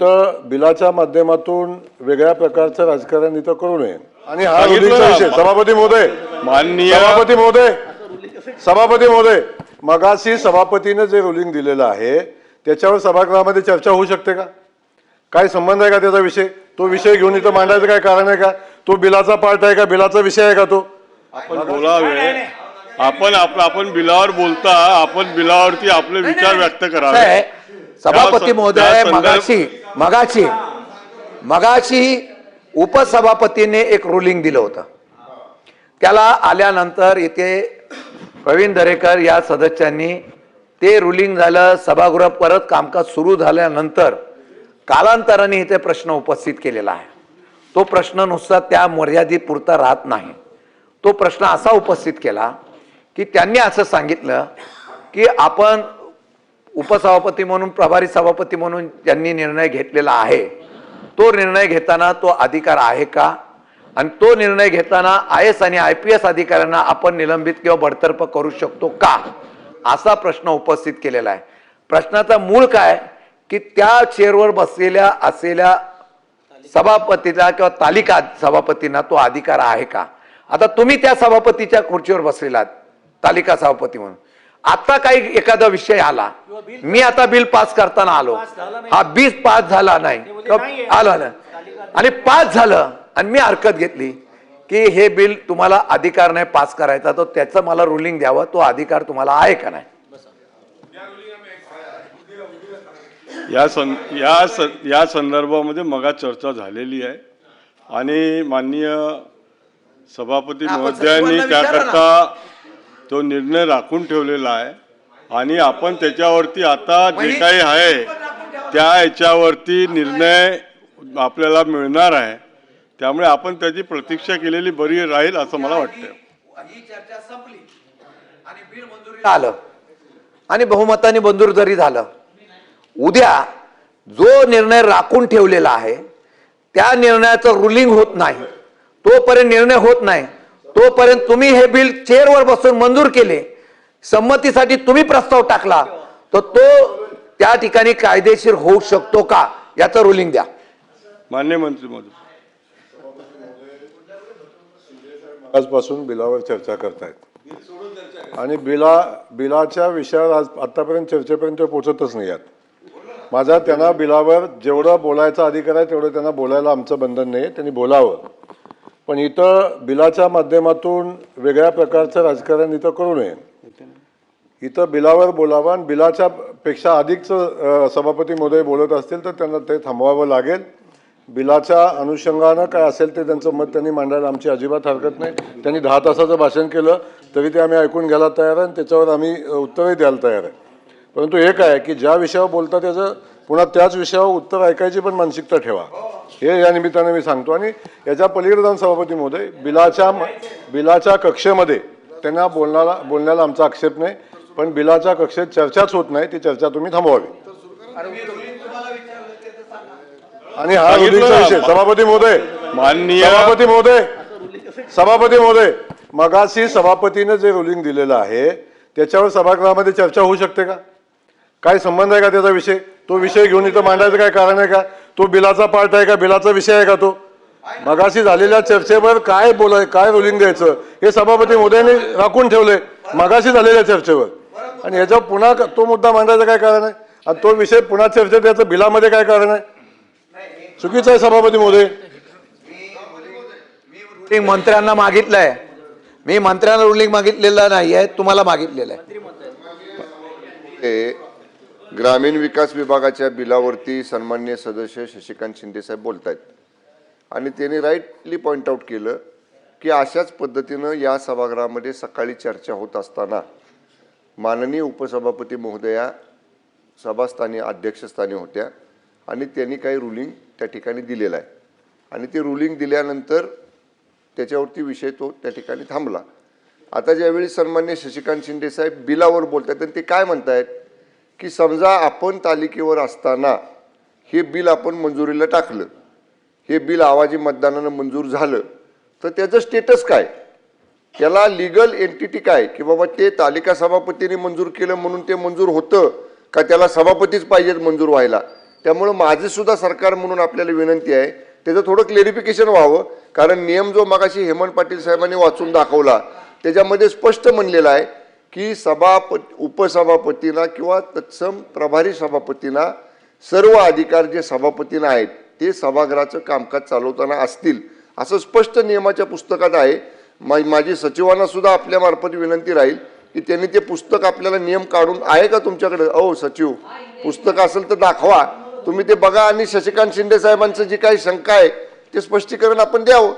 तर बिलाच्या माध्यमातून वेगळ्या प्रकारचं राजकारण इथं करू नये आणि हा रुलिंगचा विषय सभापती महोदय सभापती महोदय मगाशी सभापतीने जे रुलिंग दिलेलं आहे त्याच्यावर सभागृहामध्ये चर्चा होऊ शकते का? काय संबंध आहे का त्याचा विषय? तो विषय घेऊन इथं मांडायचं काय कारण आहे का? तो बिलाचा पार्ट आहे का? बिलाचा विषय आहे का? तो आपण बोलावे, आपण बिलावर बोलता, आपण बिलावरती आपले विचार व्यक्त करावे. सभापती महोदय मगाशी उपसभापतीने एक रुलिंग दिलं होतं. त्याला आल्यानंतर इथे प्रवीण दरेकर या सदस्यांनी ते रुलिंग झालं. सभागृह परत कामकाज सुरू झाल्यानंतर कालांतराने इथे प्रश्न उपस्थित केलेला आहे. तो प्रश्न नुसता त्या मर्यादेपुरता राहत नाही. तो प्रश्न असा उपस्थित केला की त्यांनी असं सांगितलं की आपण उपसभापती म्हणून, प्रभारी सभापती म्हणून ज्यांनी निर्णय घेतलेला आहे तो निर्णय घेताना तो अधिकार आहे का, आणि तो निर्णय घेताना IAS आणि IPS अधिकाऱ्यांना आपण निलंबित किंवा बडतर्फ करू शकतो का, असा प्रश्न उपस्थित केलेला आहे. प्रश्नाचा मूळ काय की त्या चेअरवर बसलेल्या असलेल्या सभापतीला किंवा तालिका सभापतींना तो अधिकार आहे का? आता तुम्ही त्या सभापतीच्या खुर्चीवर बसलेला तालिका सभापती म्हणून, आता काही एखादा विषय आला, मी आता बिल पास करताना आलो, हा बिल पास झाला नाही आलं आणि पास झालं आणि मी हरकत घेतली की हे बिल तुम्हाला अधिकार नाही पास करायचा, तर त्याचं मला रुलिंग द्यावं, तो अधिकार तुम्हाला आहे का नाही? या संदर्भामध्ये मगा चर्चा झालेली आहे आणि माननीय सभापती महोदयांनी त्याकरता तो निर्णय राखून ठेवलेला आहे आणि आपण त्याच्यावरती आता जे काही आहे त्या याच्यावरती निर्णय आपल्याला मिळणार आहे. त्यामुळे आपण त्याची प्रतीक्षा केलेली बरी राहील असं मला वाटतं. ही चर्चा संपली आणि बिल मंजुरी आलं आणि बहुमताने मंजूर जरी झालं, उद्या जो निर्णय राखून ठेवलेला आहे त्या निर्णयाचं रुलिंग होत नाही. तोपर्यंत निर्णय होत नाही तोपर्यंत तुम्ही हे बिल चेअरवर बसून मंजूर केले, संमतीसाठी तुम्ही प्रस्ताव टाकला, तर तो त्या ठिकाणी कायदेशीर होऊ शकतो का याचं रुलिंग द्या. मान्य मंत्री महोदय, आजपासून बिलावर चर्चा करतायत आणि बिलाच्या विषयावर आज आतापर्यंत चर्चेपर्यंत पोहोचतच नाही आहेत. माझा त्यांना बिलावर जेवढं बोलायचा अधिकार आहे तेवढं त्यांना बोलायला आमचं बंधन नाही, त्यांनी बोलावं. पण इथं बिलाच्या माध्यमातून वेगळ्या प्रकारचं राजकारण इथं करू नये. इथं बिलावर बोलावं आणि बिलाच्या पेक्षा अधिकचं सभापती महोदय बोलत असतील तर त्यांना ते थांबवावं लागेल. बिलाच्या अनुषंगानं काय असेल ते त्यांचं मत त्यांनी मांडायला आमची अजिबात हरकत नाही. त्यांनी 10 तासाचं भाषण केलं तरी ते आम्ही ऐकून घ्यायला तयार आहे आणि त्याच्यावर आम्ही उत्तरही द्यायला तयार आहे. परंतु एक आहे की ज्या विषयावर बोलता त्याचं पुन्हा त्याच विषयावर उत्तर ऐकायची पण मानसिकता ठेवा, हे या निमित्ताने मी सांगतो. आणि याच्या पलीकडे जाऊन सभापती महोदय बिलाच्या कक्षेमध्ये त्यांना बोलण्याला आमचा आक्षेप नाही, पण बिलाच्या कक्षेत चर्चाच होत नाही, ती चर्चा तुम्ही थांबवावी. आणि हा रुलिंगचा विषय सभापती महोदय मगाशी सभापतीने जे रुलिंग दिलेलं आहे त्याच्यावर सभागृहामध्ये चर्चा होऊ शकते का? काय संबंध आहे का त्याचा विषय? तो विषय घेऊन इथं मांडायचं काय कारण आहे का? तो बिलाचा पार्ट आहे का? बिलाचा विषय आहे का? तो मगाशी झालेल्या चर्चेवर काय रुलिंग द्यायचं हे सभापती महोदयांनी राखून ठेवले मगाशी झालेल्या चर्चेवर, आणि याच्यावर पुन्हा तो मुद्दा मांडायचं काय कारण आहे? आणि तो विषय पुन्हा चर्चेत याचं बिलामध्ये काय कारण आहे? चुकीचं आहे सभापती महोदय. मंत्र्यांना मागितलंय, मी मंत्र्यांना रुलिंग मागितलेलं नाही आहे, तुम्हाला मागितलेलं आहे. ग्रामीण विकास विभागाच्या बिलावरती सन्माननीय सदस्य शशिकांत शिंदे साहेब बोलतायत आणि त्यांनी राईटली पॉइंट आउट केलं की अशाच पद्धतीनं या सभागृहामध्ये सकाळी चर्चा होत असताना माननीय उपसभापती महोदया सभास्थानी अध्यक्षस्थानी होत्या आणि त्यांनी काही रुलिंग त्या ठिकाणी दिलेलं आहे आणि ते रुलिंग दिल्यानंतर त्याच्यावरती विषय तो त्या ठिकाणी थांबला. आता ज्यावेळी सन्माननीय शशिकांत शिंदे साहेब बिलावर बोलतात आणि ते काय म्हणतायत की समजा आपण तालिकेवर असताना हे बिल आपण मंजुरीला टाकलं, हे बिल आवाजी मतदानानं मंजूर झालं, तर त्याचं स्टेटस काय, त्याला लीगल एंटिटी काय, की बाबा ते तालिका सभापतीने मंजूर केलं म्हणून ते मंजूर होतं का त्याला सभापतीच पाहिजेत मंजूर व्हायला, त्यामुळं माझी सुद्धा सरकार म्हणून आपल्याला विनंती आहे, त्याचं थोडं क्लेरिफिकेशन व्हावं. कारण नियम जो मगाशी हेमंत पाटील साहेबांनी वाचून दाखवला त्याच्यामध्ये स्पष्ट म्हणलेलं आहे की उपसभापतींना किंवा तत्सम प्रभारी सभापतींना सर्व अधिकार जे सभापतींना आहेत ते सभागृहाचं कामकाज चालवताना असतील, असं स्पष्ट नियमाच्या पुस्तकात आहे. माझी सचिवांना सुद्धा आपल्या मार्फत विनंती राहील की त्यांनी ते पुस्तक आपल्याला नियम काढून आहे का तुमच्याकडे? अहो सचिव, पुस्तक असेल तर दाखवा, तुम्ही ते बघा आणि शशिकांत शिंदे साहेबांचं जी काही शंका आहे ते स्पष्टीकरण आपण द्यावं.